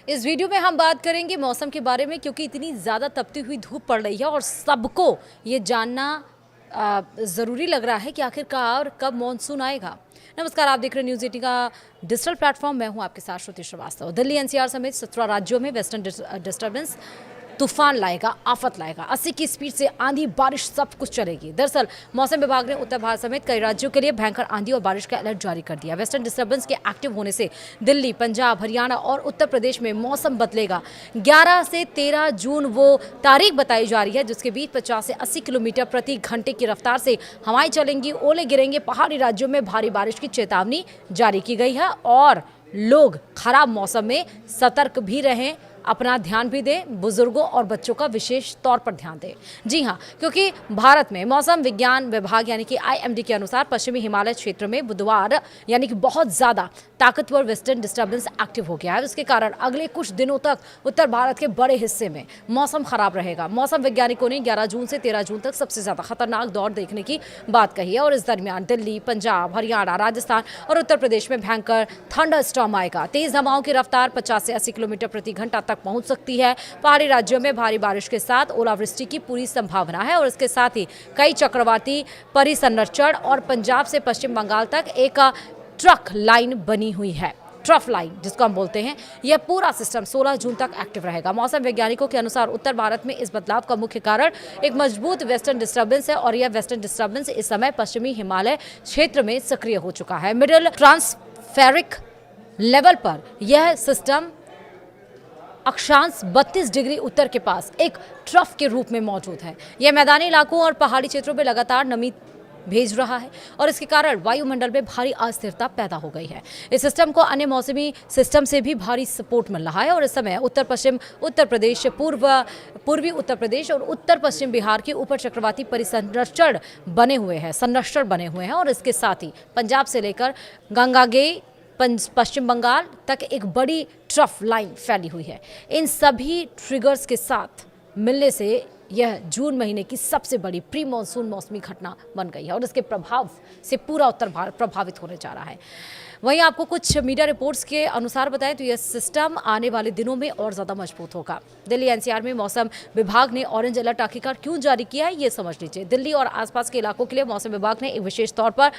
इस वीडियो में हम बात करेंगे मौसम के बारे में, क्योंकि इतनी ज़्यादा तपती हुई धूप पड़ रही है और सबको ये जानना ज़रूरी लग रहा है कि आखिरकार कब मॉनसून आएगा। नमस्कार, आप देख रहे हैं न्यूज़ 18 का डिजिटल प्लेटफॉर्म। मैं हूं आपके साथ श्रुति श्रीवास्तव। दिल्ली एनसीआर समेत 17 राज्यों में वेस्टर्न डिस्टर्बेंस तूफान लाएगा, आफत लाएगा। 80 की स्पीड से आंधी बारिश सब कुछ चलेगी। दरअसल मौसम विभाग ने उत्तर भारत समेत कई राज्यों के लिए भयंकर आंधी और बारिश का अलर्ट जारी कर दिया। वेस्टर्न डिस्टर्बेंस के एक्टिव होने से दिल्ली, पंजाब, हरियाणा और उत्तर प्रदेश में मौसम बदलेगा। 11 से 13 जून वो तारीख बताई जा रही है जिसके बीच 50 से 80 किलोमीटर प्रति घंटे की रफ्तार से हवाएं चलेंगी, ओले गिरेंगे। पहाड़ी राज्यों में भारी बारिश की चेतावनी जारी की गई है और लोग खराब मौसम में सतर्क भी रहें, अपना ध्यान भी दें, बुजुर्गों और बच्चों का विशेष तौर पर ध्यान दें। जी हां, क्योंकि भारत में मौसम विज्ञान विभाग यानी कि आईएमडी के अनुसार पश्चिमी हिमालय क्षेत्र में बुधवार यानी कि बहुत ज़्यादा ताकतवर वेस्टर्न डिस्टर्बेंस एक्टिव हो गया है। इसके कारण अगले कुछ दिनों तक उत्तर भारत के बड़े हिस्से में मौसम खराब रहेगा। मौसम वैज्ञानिकों ने 11 जून से 13 जून तक सबसे ज़्यादा खतरनाक दौर देखने की बात कही है और इस दरमियान दिल्ली, पंजाब, हरियाणा, राजस्थान और उत्तर प्रदेश में भयंकर थंडर स्टॉर्म आएगा। तेज हवाओं की रफ्तार 50 से 80 किलोमीटर प्रति घंटा तक पहुंच सकती है। पहाड़ी राज्यों में भारी बारिश के साथ ओलावृष्टि की पूरी संभावना है और इसके साथ ही कई चक्रवाती परिसंरचण और पंजाब से पश्चिम बंगाल तक एक ट्रफ लाइन बनी हुई है। ट्रफ लाइन जिसको हम बोलते हैं, यह पूरा सिस्टम 16 जून तक एक्टिव रहेगा। मौसम वैज्ञानिकों के अनुसार उत्तर भारत में इस बदलाव का मुख्य कारण एक मजबूत वेस्टर्न डिस्टर्बेंस है और यह वेस्टर्न डिस्टर्बेंस इस समय पश्चिमी हिमालय क्षेत्र में सक्रिय हो चुका है। मिडिल ट्रांसफेरिक लेवल पर यह सिस्टम अक्षांश 32 डिग्री उत्तर के पास एक ट्रफ के रूप में मौजूद है। यह मैदानी इलाकों और पहाड़ी क्षेत्रों में लगातार नमी भेज रहा है और इसके कारण वायुमंडल में भारी अस्थिरता पैदा हो गई है। इस सिस्टम को अन्य मौसमी सिस्टम से भी भारी सपोर्ट मिल रहा है और इस समय उत्तर पश्चिम उत्तर प्रदेश, पूर्वी उत्तर प्रदेश और उत्तर पश्चिम बिहार के ऊपर चक्रवाती परिसंरचण बने हुए हैं और इसके साथ ही पंजाब से लेकर गंगागेई पश्चिम बंगाल तक एक बड़ी ट्रफ लाइन फैली हुई है। इन सभी ट्रिगर्स के साथ मिलने से यह जून महीने की सबसे बड़ी प्री मॉनसून मौसमी घटना बन गई है और इसके प्रभाव से पूरा उत्तर भारत प्रभावित होने जा रहा है। वहीं आपको कुछ मीडिया रिपोर्ट्स के अनुसार बताएं तो यह सिस्टम आने वाले दिनों में और ज़्यादा मजबूत होगा। दिल्ली एनसीआर में मौसम विभाग ने ऑरेंज अलर्ट आखिरकार क्यों जारी किया है, ये समझ लीजिए। दिल्ली और आसपास के इलाकों के लिए मौसम विभाग ने एक विशेष तौर पर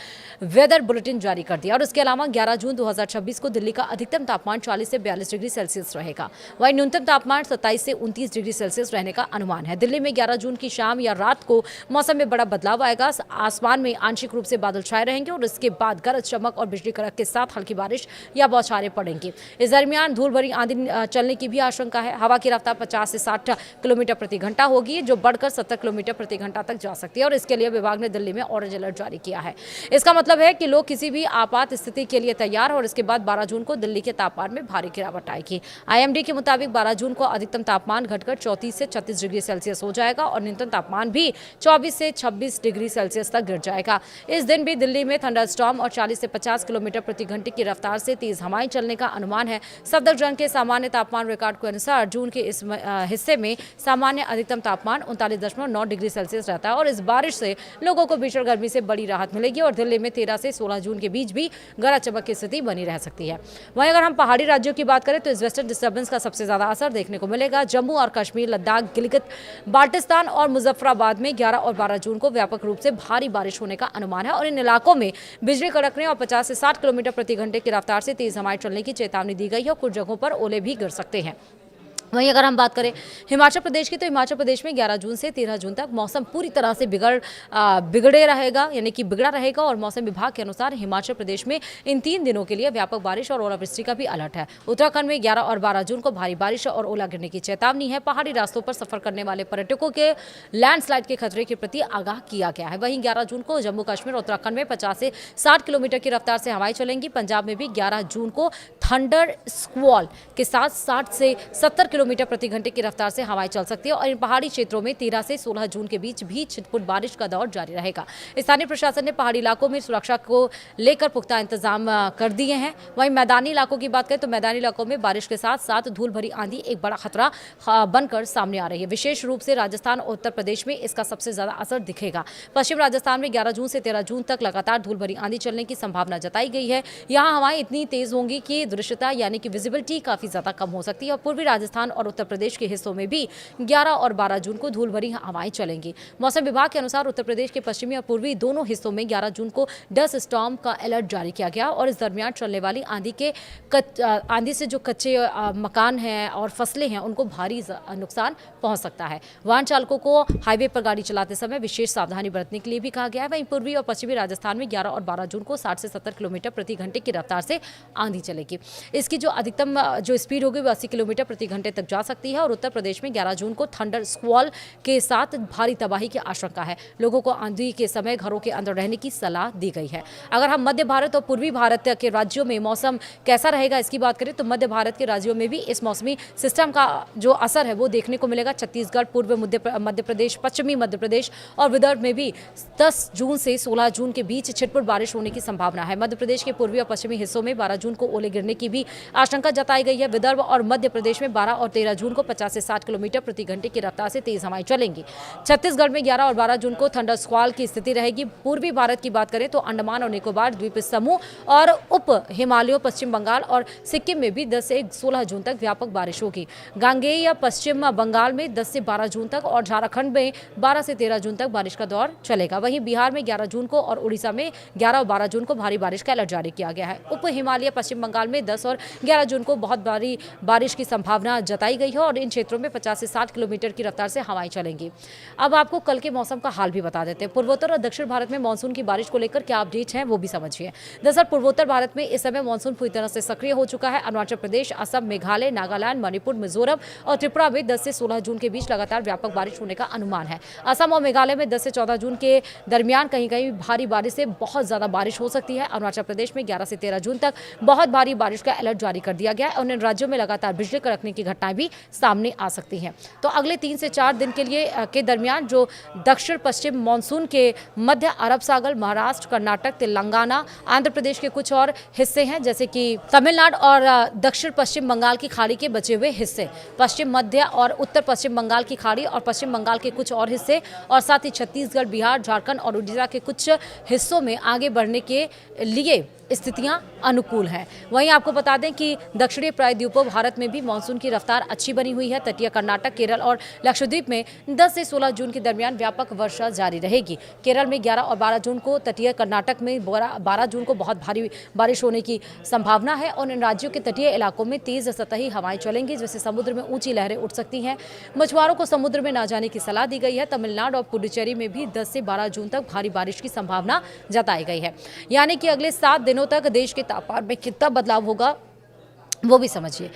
वेदर बुलेटिन जारी कर दिया और इसके अलावा 11 जून 2026 को दिल्ली का अधिकतम तापमान 40 से 42 डिग्री सेल्सियस रहेगा। वहीं न्यूनतम तापमान 27 से 29 डिग्री सेल्सियस रहने का अनुमान है। दिल्ली में 11 जून की शाम या रात को मौसम में बड़ा बदलाव आएगा। आसमान में आंशिक रूप से बादल छाए रहेंगे और इसके बाद गरज चमक और बिजली कड़क के साथ हल्की बारिश या बौछारें पड़ेंगी। इस दरमियान धूल भरी आंधी चलने की भी आशंका है। हवा की रफ्तार 50 से 60 किलोमीटर प्रति घंटा होगी जो बढ़कर 70 किलोमीटर प्रति घंटा तक जा सकती है और इसके लिए विभाग ने दिल्ली में ऑरेंज अलर्ट जारी किया है। इसका मतलब है कि लोग किसी भी आपात स्थिति के लिए तैयार और इसके बाद 12 जून को दिल्ली के तापमान में भारी गिरावट आएगी। आईएमडी के मुताबिक 12 जून को अधिकतम तापमान घटकर 34 से 36 डिग्री सेल्सियस हो जाएगा और न्यूनतम तापमान भी 24 से 26 डिग्री सेल्सियस तक गिर जाएगा। इस दिन भी दिल्ली में थंडरस्टॉर्म और 40 से 50 किलोमीटर प्रति घंटे की रफ्तार से तेज हवाएं चलने का अनुमान है। सफदरजंग के सामान्य तापमान रिकॉर्ड के अनुसार जून के इस हिस्से में सामान्य अधिकतम तापमान 39.9 डिग्री सेल्सियस रहता है और इस बारिश से लोगों को भीषण गर्मी से बड़ी राहत मिलेगी और दिल्ली में 13 से 16 जून के बीच भी गरज चमक की स्थिति बनी रह सकती है। वहीं अगर हम पहाड़ी राज्यों की बात करें तो इस वेस्टर्न डिस्टर्बेंस का सबसे ज्यादा असर देखने को मिलेगा जम्मू और कश्मीर, लद्दाख, गिलगित बाल्टिस्तान और मुजफ्फराबाद में 11 और 12 जून को व्यापक रूप से भारी बारिश होने का अनुमान है और इन इलाकों में बिजली कड़कने और 50 से 60 किलोमीटर प्रति घंटे की रफ्तार से तेज हवाएं चलने की चेतावनी दी गई है और कुछ जगहों पर ओले भी गिर सकते हैं। वहीं अगर हम बात करें हिमाचल प्रदेश की तो हिमाचल प्रदेश में 11 जून से 13 जून तक मौसम पूरी तरह से बिगड़े रहेगा यानी कि बिगड़ा रहेगा और मौसम विभाग के अनुसार हिमाचल प्रदेश में इन 3 दिनों के लिए व्यापक बारिश और ओलावृष्टि का भी अलर्ट है। उत्तराखंड में 11 और 12 जून को भारी बारिश और ओला गिरने की चेतावनी है। पहाड़ी रास्तों पर सफर करने वाले पर्यटकों के लैंडस्लाइड के खतरे के प्रति आगाह किया गया है। वहीं 11 जून को जम्मू कश्मीर और उत्तराखंड में 50 से 60 किलोमीटर की रफ्तार से हवाएं चलेंगी। पंजाब में भी 11 जून को थंडर स्क्वॉल के साथ 60 से 70 किलोमीटर प्रति घंटे की रफ्तार से हवाएं चल सकती है और इन पहाड़ी क्षेत्रों में 13 से 16 जून के बीच भी छिटपुट बारिश का दौर जारी रहेगा। स्थानीय प्रशासन ने पहाड़ी इलाकों में सुरक्षा को लेकर पुख्ता इंतजाम कर दिए हैं। वहीं मैदानी इलाकों की बात करें तो मैदानी इलाकों में बारिश के साथ साथ धूल भरी आंधी एक बड़ा खतरा बनकर सामने आ रही है। विशेष रूप से राजस्थान और उत्तर प्रदेश में इसका सबसे ज्यादा असर दिखेगा। पश्चिम राजस्थान में 11 जून से 13 जून तक लगातार धूल भरी आंधी चलने की संभावना जताई गई है। यहाँ हवाएं इतनी तेज होंगी कि दृश्यता यानी कि विजिबिलिटी काफी ज्यादा कम हो सकती है और पूर्वी राजस्थान और उत्तर प्रदेश के हिस्सों में भी 11 और 12 जून को धूल भरी हवाएं चलेंगी। मौसम विभाग के अनुसार उत्तर प्रदेश के पश्चिमी और पूर्वी दोनों हिस्सों में 11 जून को डस्ट स्टॉर्म का अलर्ट जारी किया गया और इस दरमियान चलने वाली आंधी से जो कच्चे मकान हैं और फसलें हैं उनको भारी नुकसान पहुंच सकता है। वाहन चालकों को हाईवे पर गाड़ी चलाते समय विशेष सावधानी बरतने के लिए भी कहा गया है। वहीं पूर्वी और पश्चिमी राजस्थान में 11 और 12 जून को 60 से 70 किलोमीटर प्रति घंटे की रफ्तार से आंधी चलेगी। इसकी जो अधिकतम जो स्पीड होगी वो 80 किलोमीटर प्रति घंटे तक जा सकती है और उत्तर प्रदेश में 11 जून को थंडर स्क्वॉल के साथ भारी तबाही की आशंका है। लोगों को आंधी के समय घरों के अंदर रहने की सलाह दी गई है। अगर हम मध्य भारत और पूर्वी भारत के राज्यों में मौसम कैसा रहेगा इसकी बात करें तो मध्य भारत के राज्यों में भी इस मौसमी सिस्टम का जो असर है वो देखने को मिलेगा। छत्तीसगढ़, पूर्व मध्य प्रदेश, पश्चिमी मध्य प्रदेश और विदर्भ में भी 10 जून से 16 जून के बीच छिटपुट बारिश होने की संभावना है। मध्य प्रदेश के पूर्वी और पश्चिमी हिस्सों में 12 जून को ओले गिरने की भी आशंका जताई गई है। विदर्भ और मध्य प्रदेश में 12 और 13 जून को 50 से 60 किलोमीटर प्रति घंटे की रफ्तार से तेज हवाएं चलेंगी। छत्तीसगढ़ में 11 और 12 जून को थंडर स्क्वॉल की स्थिति रहेगी। पूर्वी भारत की बात करें तो अंडमान और निकोबार द्वीप समूह और उप हिमालयों, पश्चिम बंगाल और सिक्किम में भी 10 से 16 जून तक व्यापक बारिश होगी। गांगेय पश्चिम बंगाल में 10 से 12 जून तक और झारखंड में 12 से 13 जून तक बारिश का दौर चलेगा। वहीं बिहार में 11 जून को और उड़ीसा में 11 और 12 जून को भारी बारिश का अलर्ट जारी किया गया है। उप हिमालय पश्चिम बंगाल में 10 और 11 जून को बहुत भारी बारिश की संभावना जताई गई है और इन क्षेत्रों में 50 से 60 किलोमीटर की रफ्तार से हवाएं चलेंगी। अब आपको कल के मौसम का हाल भी बता देते हैं। पूर्वोत्तर और दक्षिण भारत में मानसून की बारिश को लेकर क्या अपडेट है वो भी समझिए। दरअसल पूर्वोत्तर भारत में इस समय मानसून पूरी तरह से सक्रिय हो चुका है। अरुणाचल प्रदेश, असम, मेघालय, नागालैंड, मणिपुर, मिजोरम और त्रिपुरा में 10 से 16 जून के बीच लगातार व्यापक बारिश होने का अनुमान है। असम और मेघालय में 10 से 14 जून के दरमियान कहीं कहीं भारी बारिश से बहुत ज्यादा बारिश हो सकती है। अरुणाचल प्रदेश में 11 से 13 जून तक बहुत भारी बारिश का अलर्ट जारी कर दिया गया है और इन राज्यों में लगातार बिजली कड़कने की घटनाएं भी सामने आ सकती हैं। तो अगले 3 से 4 दिन के दरमियान जो दक्षिण पश्चिम मानसून के मध्य अरब सागर, महाराष्ट्र, कर्नाटक, तेलंगाना, आंध्र प्रदेश के कुछ और हिस्से हैं जैसे कि तमिलनाडु और दक्षिण पश्चिम बंगाल की खाड़ी के बचे हुए हिस्से, पश्चिम मध्य और उत्तर पश्चिम बंगाल की खाड़ी और पश्चिम बंगाल के कुछ और हिस्से और साथ ही छत्तीसगढ़, बिहार, झारखंड और उड़ीसा के कुछ हिस्सों में आगे बढ़ने के लिए स्थितियां अनुकूल हैं। वहीं आपको बता दें कि दक्षिणी प्रायद्वीपीय भारत में भी मानसून की रफ्तार अच्छी बनी हुई है। तटीय कर्नाटक, केरल और लक्षद्वीप में 10 से 16 जून के दरमियान व्यापक वर्षा जारी रहेगी। केरल में 11 और 12 जून को, तटीय कर्नाटक में 12 जून को बहुत भारी बारिश होने की संभावना है और इन राज्यों के तटीय इलाकों में तेज सतही हवाएं चलेंगी जिससे समुद्र में ऊंची लहरें उठ सकती हैं। मछुआरों को समुद्र में न जाने की सलाह दी गई है। तमिलनाडु और पुडुचेरी में भी 10 से 12 जून तक भारी बारिश की संभावना जताई गई है। यानी कि अगले 7 दिनों तक देश के तापमान में कितना बदलाव होगा वो भी समझिए।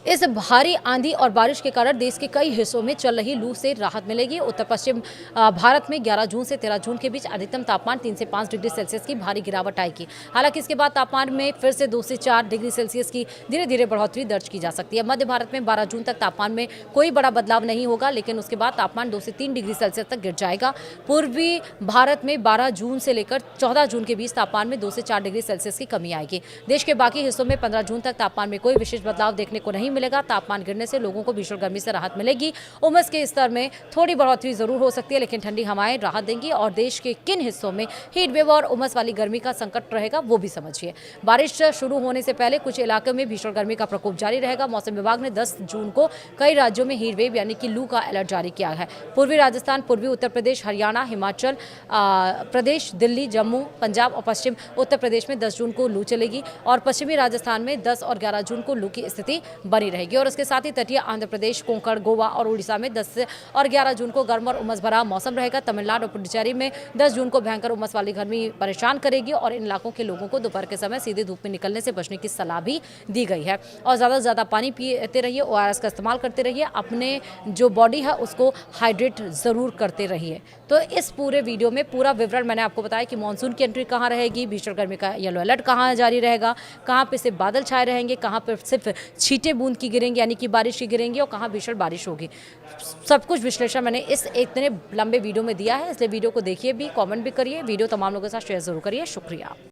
इस भारी आंधी और बारिश के कारण देश के कई हिस्सों में चल रही लू से राहत मिलेगी। उत्तर पश्चिम भारत में 11 जून से 13 जून के बीच अधिकतम तापमान 3 से 5 डिग्री सेल्सियस की भारी गिरावट आएगी। हालांकि इसके बाद तापमान में फिर से 2 से 4 डिग्री सेल्सियस की धीरे धीरे बढ़ोतरी दर्ज की जा सकती है। मध्य भारत में 12 जून तक तापमान में कोई बड़ा बदलाव नहीं होगा, लेकिन उसके बाद तापमान 2 से 3 डिग्री सेल्सियस तक गिर जाएगा। पूर्वी भारत में 12 जून से लेकर 14 जून के बीच तापमान में 2 से 4 डिग्री सेल्सियस की कमी आएगी। देश के बाकी हिस्सों में 15 जून तक तापमान में कोई विशेष बदलाव देखने को नहीं मिलेगा। तापमान गिरने से लोगों को भीषण गर्मी से राहत मिलेगी। उमस के स्तर में थोड़ी बढ़ोतरी जरूर हो सकती है, लेकिन ठंडी हवाएं राहत देंगी और देश के किन हिस्सों में हीट वेव और उमस वाली गर्मी का संकट रहेगा वो भी समझिए। बारिश शुरू होने से पहले कुछ इलाकों में भीषण गर्मी का प्रकोप जारी रहेगा। मौसम विभाग ने 10 जून को कई राज्यों में हीट वेव यानी कि लू का अलर्ट जारी किया है। पूर्वी राजस्थान, पूर्वी उत्तर प्रदेश, हरियाणा, हिमाचल प्रदेश, दिल्ली, जम्मू, पंजाब और पश्चिम उत्तर प्रदेश में 10 जून को लू चलेगी और पश्चिमी राजस्थान में 10 और 11 जून को लू की स्थिति बनी रहेगी। और इसके साथ ही तटीय आंध्र प्रदेश, कोंकण, गोवा और उड़ीसा में 10 और 11 जून को गर्म और उमस भरा मौसम रहेगा। तमिलनाडु और पुडुचेरी में 10 जून को भयंकर उमस वाली गर्मी परेशान करेगी और इन इलाकों के लोगों को दोपहर के समय सीधे धूप में निकलने से बचने की सलाह भी दी गई है। और ज़्यादा से ज़्यादा पानी पीते रहिए, ORS का इस्तेमाल करते रहिए, अपने जो बॉडी है उसको हाइड्रेट ज़रूर करते रहिए। तो इस पूरे वीडियो में पूरा विवरण मैंने आपको बताया कि मानसून की एंट्री कहाँ रहेगी, भीषण गर्मी का येलो अलर्ट कहाँ जारी रहेगा, कहाँ पे सिर्फ बादल छाए रहेंगे, कहाँ पर सिर्फ छींटे बूंद बूंद की गिरेंगी यानी कि बारिश की गिरेंगी और कहाँ भीषण बारिश होगी। सब कुछ विश्लेषण मैंने इस इतने लंबे वीडियो में दिया है, इसलिए वीडियो को देखिए भी, कमेंट भी करिए, वीडियो तमाम लोगों के साथ शेयर ज़रूर करिए। शुक्रिया।